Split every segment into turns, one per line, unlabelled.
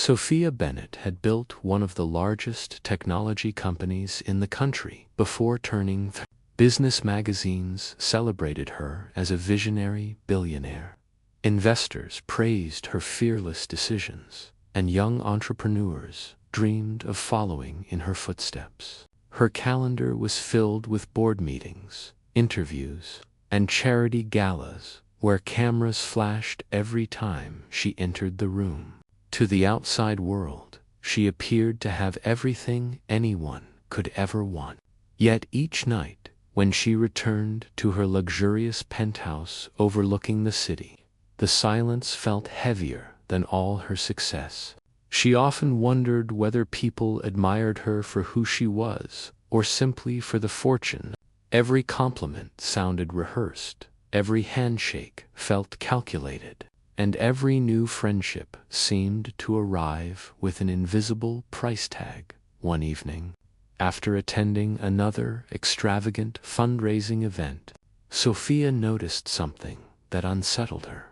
Sophia Bennett had built one of the largest technology companies in the country before turning 30. Business magazines celebrated her as a visionary billionaire. Investors praised her fearless decisions, and young entrepreneurs dreamed of following in her footsteps. Her calendar was filled with board meetings, interviews, and charity galas where cameras flashed every time she entered the room. To the outside world, she appeared to have everything anyone could ever want. Yet each night, when she returned to her luxurious penthouse overlooking the city, the silence felt heavier than all her success. She often wondered whether people admired her for who she was or simply for the fortune. Every compliment sounded rehearsed, every handshake felt calculated, and every new friendship seemed to arrive with an invisible price tag. One evening, after attending another extravagant fundraising event, Sophia noticed something that unsettled her.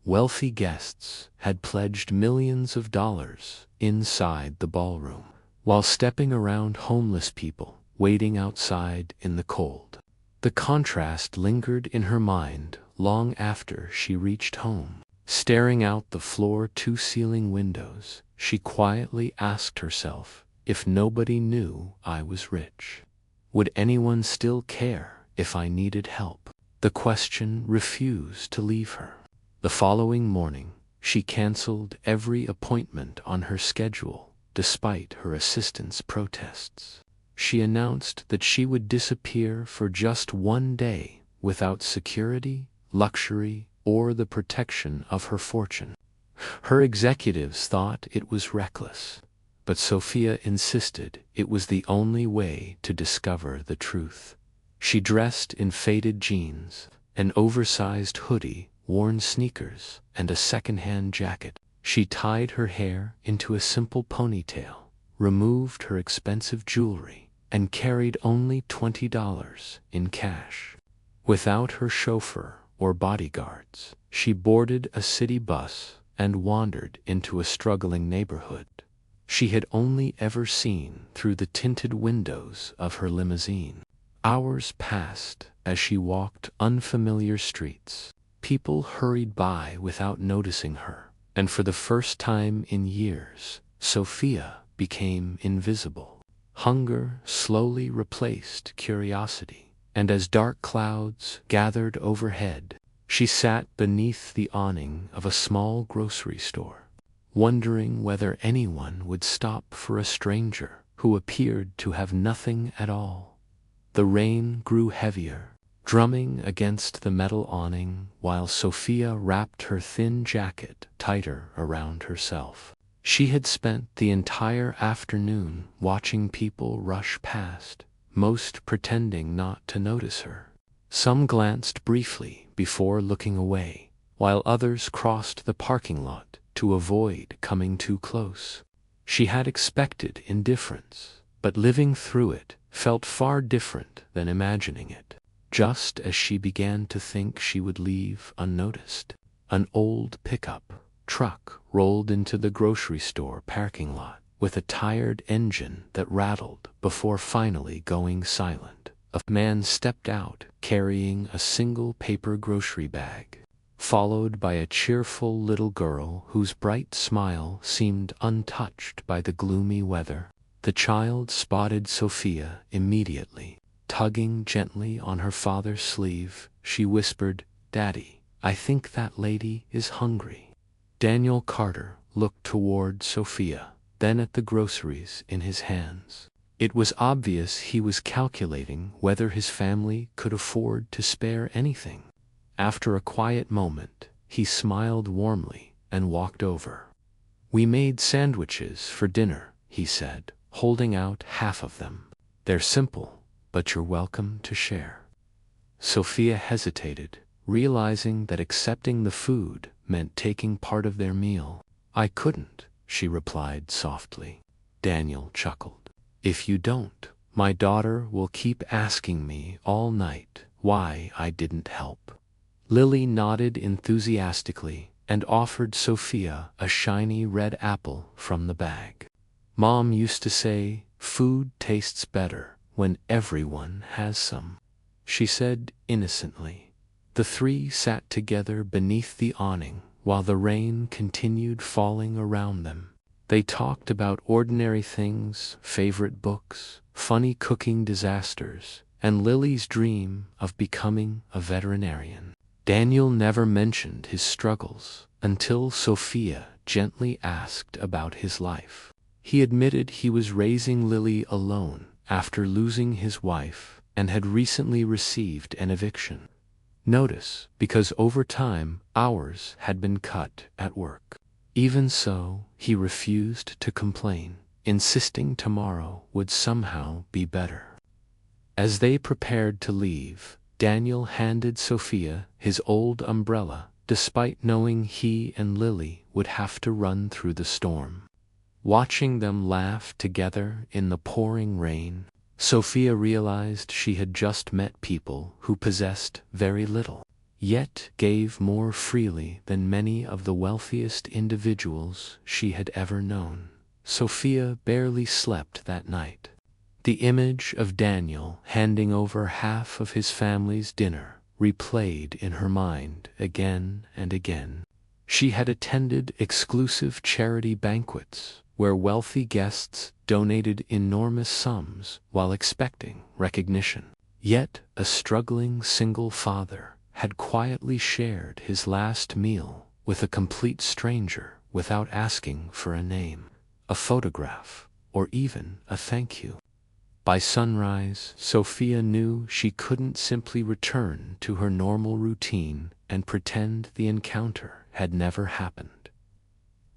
Wealthy guests had pledged millions of dollars inside the ballroom, while stepping around homeless people waiting outside in the cold. The contrast lingered in her mind long after she reached home. Staring out the floor-to-ceiling windows, she quietly asked herself, if nobody knew I was rich, would anyone still care if I needed help? The question refused to leave her. The following morning, she canceled every appointment on her schedule, despite her assistant's protests. She announced that she would disappear for just one day without security, luxury, or the protection of her fortune. Her executives thought it was reckless, but Sophia insisted it was the only way to discover the truth. She dressed in faded jeans, an oversized hoodie, worn sneakers, and a second-hand jacket. She tied her hair into a simple ponytail, removed her expensive jewelry, and carried only $20 in cash. Without her chauffeur or bodyguards, she boarded a city bus and wandered into a struggling neighborhood she had only ever seen through the tinted windows of her limousine. Hours passed as she walked unfamiliar streets. People hurried by without noticing her, and for the first time in years, Sophia became invisible. Hunger slowly replaced curiosity, and as dark clouds gathered overhead, she sat beneath the awning of a small grocery store, wondering whether anyone would stop for a stranger who appeared to have nothing at all. The rain grew heavier, drumming against the metal awning while Sophia wrapped her thin jacket tighter around herself. She had spent the entire afternoon watching people rush past, most pretending not to notice her. Some glanced briefly before looking away, while others crossed the parking lot to avoid coming too close. She had expected indifference, but living through it felt far different than imagining it. Just as she began to think she would leave unnoticed, an old pickup truck rolled into the grocery store parking lot with a tired engine that rattled before finally going silent. A man stepped out carrying a single paper grocery bag, followed by a cheerful little girl whose bright smile seemed untouched by the gloomy weather. The child spotted Sophia immediately. Tugging gently on her father's sleeve, she whispered, "Daddy, I think that lady is hungry." Daniel Carter looked toward Sophia, then at the groceries in his hands. It was obvious he was calculating whether his family could afford to spare anything. After a quiet moment, he smiled warmly and walked over. "We made sandwiches for dinner," he said, holding out half of them. "They're simple, but you're welcome to share." Sophia hesitated, realizing that accepting the food meant taking part of their meal. "I couldn't," she replied softly. Daniel chuckled. "If you don't, my daughter will keep asking me all night why I didn't help." Lily nodded enthusiastically, and offered Sophia a shiny red apple from the bag. Mom used to say, "Food tastes better when everyone has some," she said innocently. The three sat together beneath the awning while the rain continued falling around them. They talked about ordinary things, favorite books, funny cooking disasters, and Lily's dream of becoming a veterinarian. Daniel never mentioned his struggles until Sophia gently asked about his life. He admitted he was raising Lily alone after losing his wife and had recently received an eviction notice because over time hours had been cut at work. Even so, he refused to complain, insisting tomorrow would somehow be better. As they prepared to leave, Daniel handed Sophia his old umbrella, despite knowing he and Lily would have to run through the storm. Watching them laugh together in the pouring rain, Sophia realized she had just met people who possessed very little, yet gave more freely than many of the wealthiest individuals she had ever known. Sophia barely slept that night. The image of Daniel handing over half of his family's dinner replayed in her mind again and again. She had attended exclusive charity banquets where wealthy guests donated enormous sums while expecting recognition. Yet a struggling single father had quietly shared his last meal with a complete stranger without asking for a name, a photograph, or even a thank you. By sunrise, Sophia knew she couldn't simply return to her normal routine and pretend the encounter had never happened.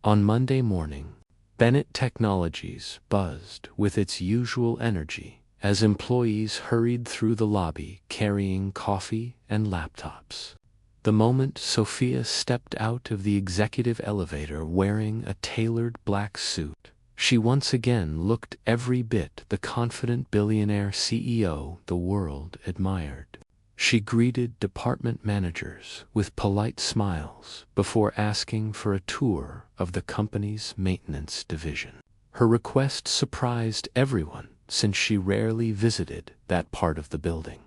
On Monday morning, Bennett Technologies buzzed with its usual energy as employees hurried through the lobby carrying coffee and laptops. The moment Sophia stepped out of the executive elevator wearing a tailored black suit, she once again looked every bit the confident billionaire CEO the world admired. She greeted department managers with polite smiles before asking for a tour of the company's maintenance division. Her request surprised everyone since she rarely visited that part of the building.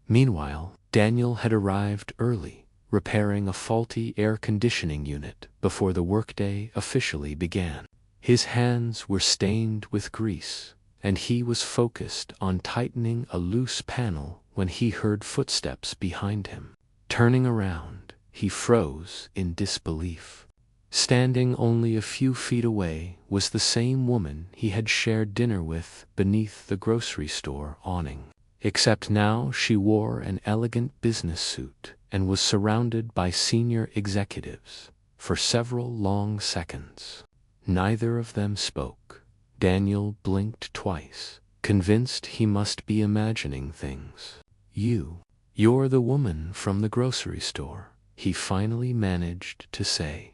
Meanwhile, Daniel had arrived early, repairing a faulty air conditioning unit before the workday officially began. His hands were stained with grease, and he was focused on tightening a loose panel when he heard footsteps behind him. Turning around, he froze in disbelief. Standing only a few feet away was the same woman he had shared dinner with beneath the grocery store awning. Except now she wore an elegant business suit and was surrounded by senior executives. For several long seconds, neither of them spoke. Daniel blinked twice, convinced he must be imagining things. You're the woman from the grocery store," he finally managed to say.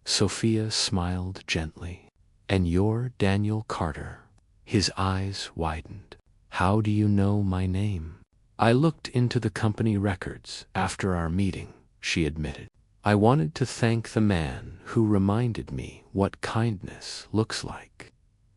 Sophia smiled gently. "And you're Daniel Carter." His eyes widened. "How do you know my name?" "I looked into the company records after our meeting," she admitted. "I wanted to thank the man who reminded me what kindness looks like."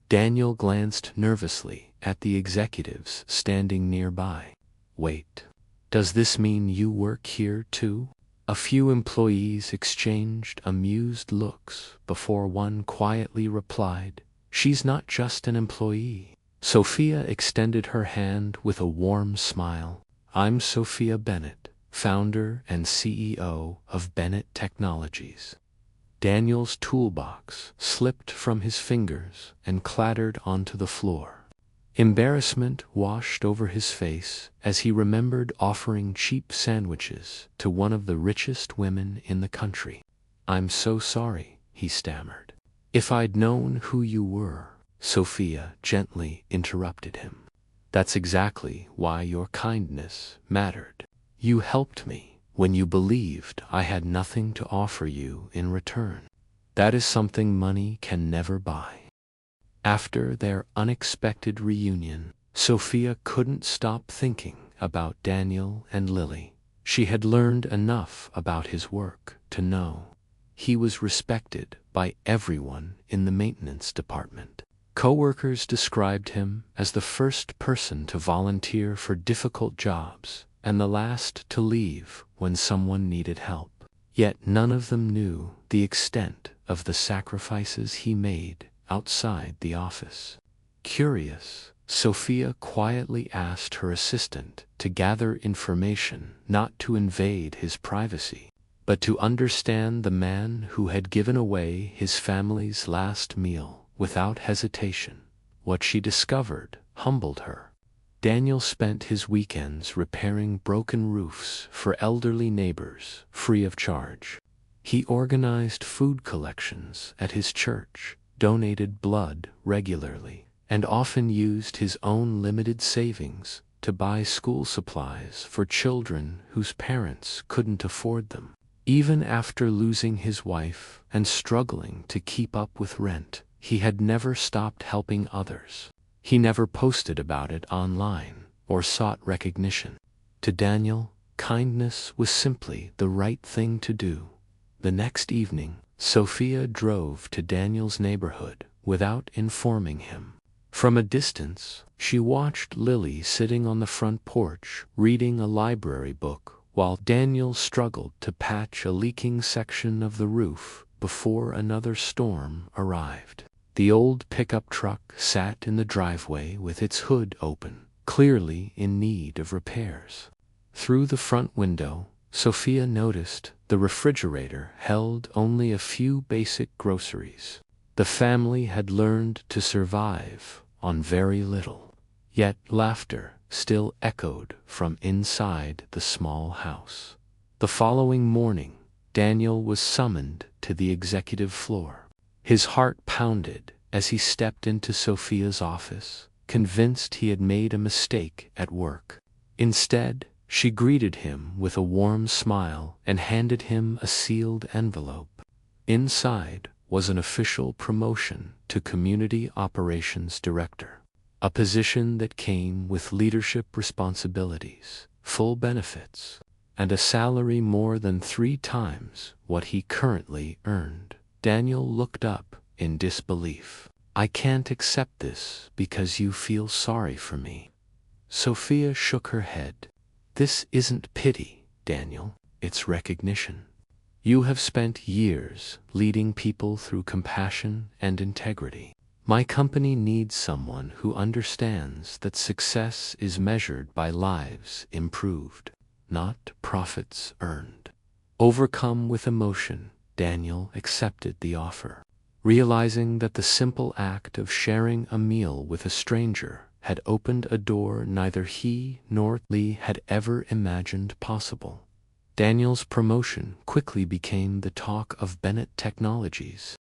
Daniel glanced nervously at the executives standing nearby. "Wait, does this mean you work here too?" A few employees exchanged amused looks before one quietly replied, "She's not just an employee." Sophia extended her hand with a warm smile. "I'm Sophia Bennett, founder and CEO of Bennett Technologies." Daniel's toolbox slipped from his fingers and clattered onto the floor. Embarrassment washed over his face as he remembered offering cheap sandwiches to one of the richest women in the country. "I'm so sorry," he stammered. "If I'd known who you were," Sophia gently interrupted him. "That's exactly why your kindness mattered. You helped me when you believed I had nothing to offer you in return. That is something money can never buy." After their unexpected reunion, Sophia couldn't stop thinking about Daniel and Lily. She had learned enough about his work to know he was respected by everyone in the maintenance department. Coworkers described him as the first person to volunteer for difficult jobs and the last to leave when someone needed help. Yet none of them knew the extent of the sacrifices he made outside the office. Curious, Sophia quietly asked her assistant to gather information, not to invade his privacy, but to understand the man who had given away his family's last meal without hesitation. What she discovered humbled her. Daniel spent his weekends repairing broken roofs for elderly neighbors free of charge. He organized food collections at his church, donated blood regularly, and often used his own limited savings to buy school supplies for children whose parents couldn't afford them. Even after losing his wife and struggling to keep up with rent, he had never stopped helping others. He never posted about it online or sought recognition. To Daniel, kindness was simply the right thing to do. The next evening, Sophia drove to Daniel's neighborhood without informing him. From a distance, she watched Lily sitting on the front porch reading a library book while Daniel struggled to patch a leaking section of the roof before another storm arrived. The old pickup truck sat in the driveway with its hood open, clearly in need of repairs. Through the front window, Sophia noticed the refrigerator held only a few basic groceries. The family had learned to survive on very little. Yet laughter still echoed from inside the small house. The following morning, Daniel was summoned to the executive floor. His heart pounded as he stepped into Sophia's office, convinced he had made a mistake at work. Instead, she greeted him with a warm smile and handed him a sealed envelope. Inside was an official promotion to Community Operations Director, a position that came with leadership responsibilities, full benefits, and a salary more than 3 times what he currently earned. Daniel looked up in disbelief. "I can't accept this because you feel sorry for me." Sophia shook her head. "This isn't pity, Daniel, it's recognition. You have spent years leading people through compassion and integrity. My company needs someone who understands that success is measured by lives improved, not profits earned." Overcome with emotion, Daniel accepted the offer, realizing that the simple act of sharing a meal with a stranger had opened a door neither he nor Lee had ever imagined possible. Daniel's promotion quickly became the talk of Bennett Technologies.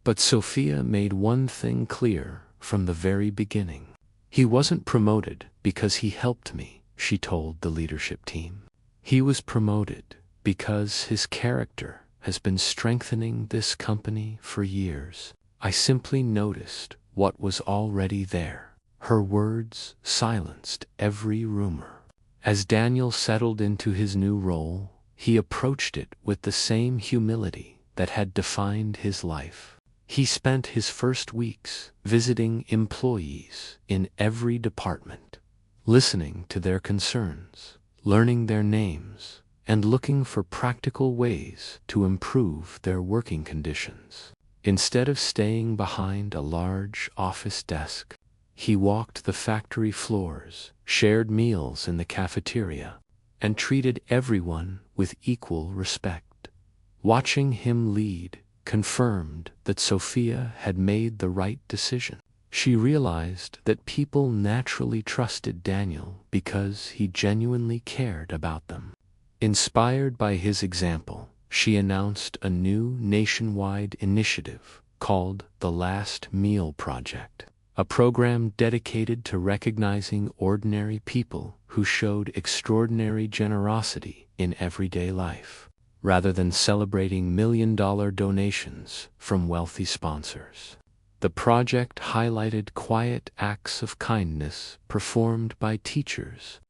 But Sophia made one thing clear from the very beginning. "He wasn't promoted because he helped me," she told the leadership team. "He was promoted because his character has been strengthening this company for years. I simply noticed what was already there." Her words silenced every rumor. As Daniel settled into his new role, he approached it with the same humility that had defined his life. He spent his first weeks visiting employees in every department, listening to their concerns, learning their names, and looking for practical ways to improve their working conditions. Instead of staying behind a large office desk, he walked the factory floors, shared meals in the cafeteria, and treated everyone with equal respect. Watching him lead confirmed that Sophia had made the right decision. She realized that people naturally trusted Daniel because he genuinely cared about them. Inspired by his example, she announced a new nationwide initiative called the Last Meal Project, a program dedicated to recognizing ordinary people who showed extraordinary generosity in everyday life, rather than celebrating million-dollar donations from wealthy sponsors. The project highlighted quiet acts of kindness performed by teachers,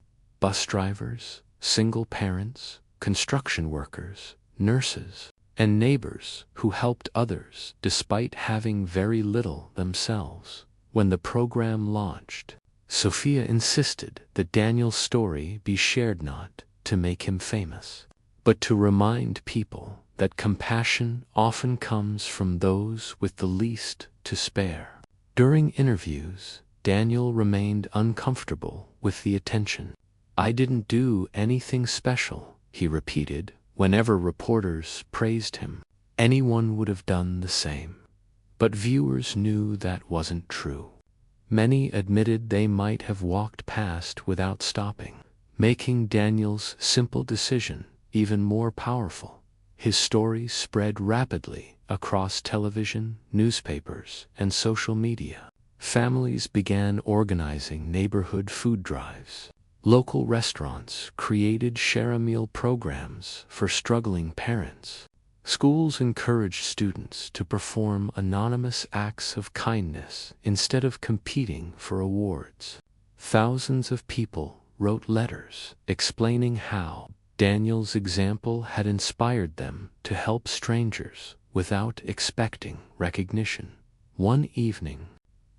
bus drivers, single parents, construction workers, nurses, and neighbors who helped others despite having very little themselves. When the program launched, Sophia insisted that Daniel's story be shared not to make him famous, but to remind people that compassion often comes from those with the least to spare. During interviews, Daniel remained uncomfortable with the attention. "I didn't do anything special," he repeated whenever reporters praised him. "Anyone would have done the same." But viewers knew that wasn't true. Many admitted they might have walked past without stopping, making Daniel's simple decision even more powerful. His story spread rapidly across television, newspapers, and social media. Families began organizing neighborhood food drives. Local restaurants created share-a-meal programs for struggling parents. Schools encouraged students to perform anonymous acts of kindness instead of competing for awards. Thousands of people wrote letters explaining how Daniel's example had inspired them to help strangers without expecting recognition. One evening,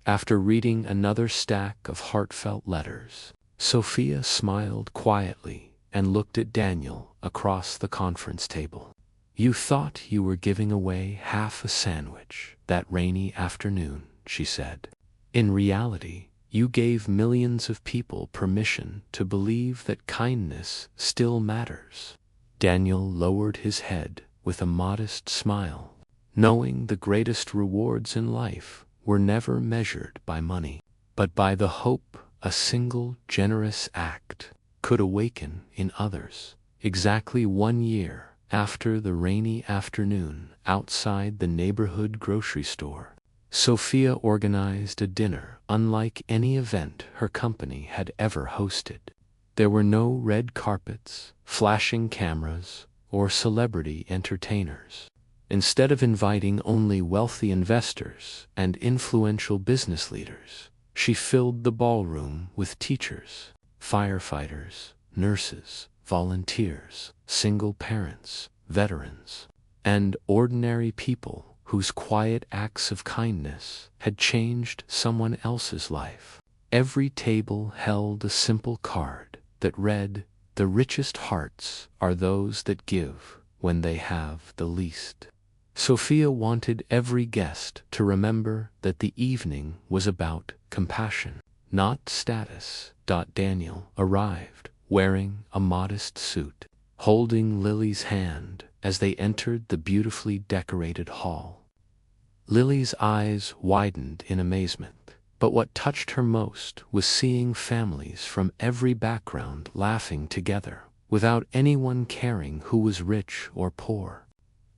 after reading another stack of heartfelt letters, Sophia smiled quietly and looked at Daniel across the conference table. "You thought you were giving away half a sandwich that rainy afternoon," she said. "In reality, you gave millions of people permission to believe that kindness still matters." Daniel lowered his head with a modest smile, knowing the greatest rewards in life were never measured by money, but by the hope a single generous act could awaken in others. Exactly 1 year after the rainy afternoon outside the neighborhood grocery store, Sophia organized a dinner unlike any event her company had ever hosted. There were no red carpets, flashing cameras, or celebrity entertainers. Instead of inviting only wealthy investors and influential business leaders, she filled the ballroom with teachers, firefighters, nurses, volunteers, single parents, veterans, and ordinary people whose quiet acts of kindness had changed someone else's life. Every table held a simple card that read, "The richest hearts are those that give when they have the least." Sophia wanted every guest to remember that the evening was about compassion, not status. Daniel arrived, wearing a modest suit, holding Lily's hand as they entered the beautifully decorated hall. Lily's eyes widened in amazement, but what touched her most was seeing families from every background laughing together, without anyone caring who was rich or poor.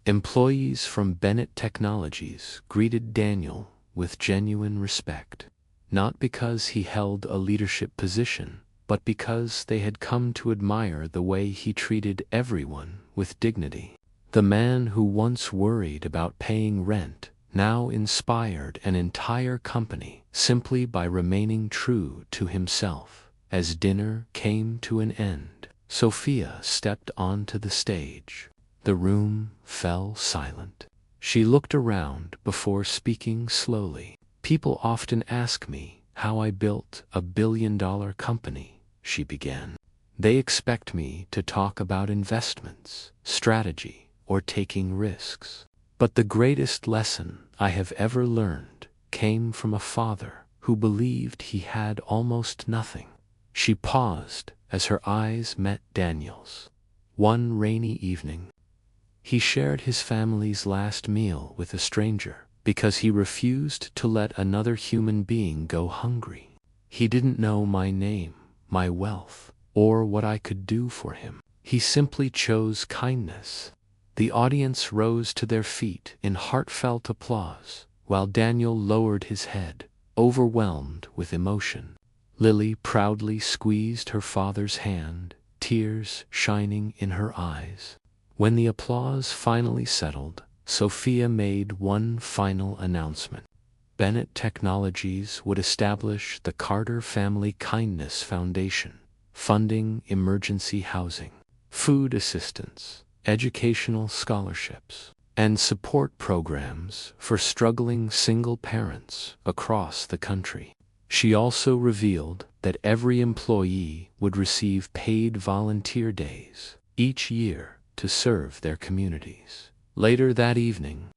Employees from Bennett Technologies greeted Daniel with genuine respect, not because he held a leadership position, but because they had come to admire the way he treated everyone with dignity. The man who once worried about paying rent now inspired an entire company simply by remaining true to himself. As dinner came to an end, Sophia stepped onto the stage. The room fell silent. She looked around before speaking slowly. "People often ask me how I built a billion-dollar company," she began. "They expect me to talk about investments, strategy, or taking risks. But the greatest lesson I have ever learned came from a father who believed he had almost nothing." She paused as her eyes met Daniel's. One rainy evening, he shared his family's last meal with a stranger because he refused to let another human being go hungry. "He didn't know my name, my wealth, or what I could do for him. He simply chose kindness." The audience rose to their feet in heartfelt applause, while Daniel lowered his head, overwhelmed with emotion. Lily proudly squeezed her father's hand, tears shining in her eyes. When the applause finally settled, Sophia made one final announcement. Bennett Technologies would establish the Carter Family Kindness Foundation, funding emergency housing, food assistance, educational scholarships, and support programs for struggling single parents across the country. She also revealed that every employee would receive paid volunteer days each year to serve their communities. Later that evening,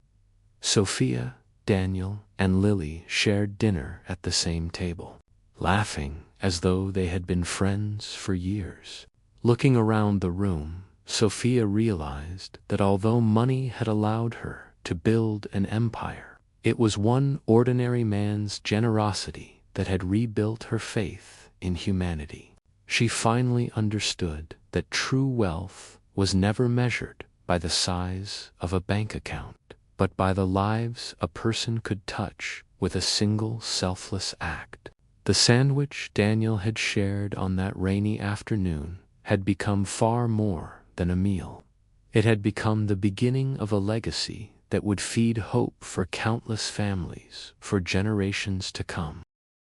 Sophia, Daniel, and Lily shared dinner at the same table, laughing as though they had been friends for years. Looking around the room, Sophia realized that although money had allowed her to build an empire, it was one ordinary man's generosity that had rebuilt her faith in humanity. She finally understood that true wealth was never measured by the size of a bank account, but by the lives a person could touch with a single selfless act. The sandwich Daniel had shared on that rainy afternoon had become far more than a meal. It had become the beginning of a legacy that would feed hope for countless families for generations to come.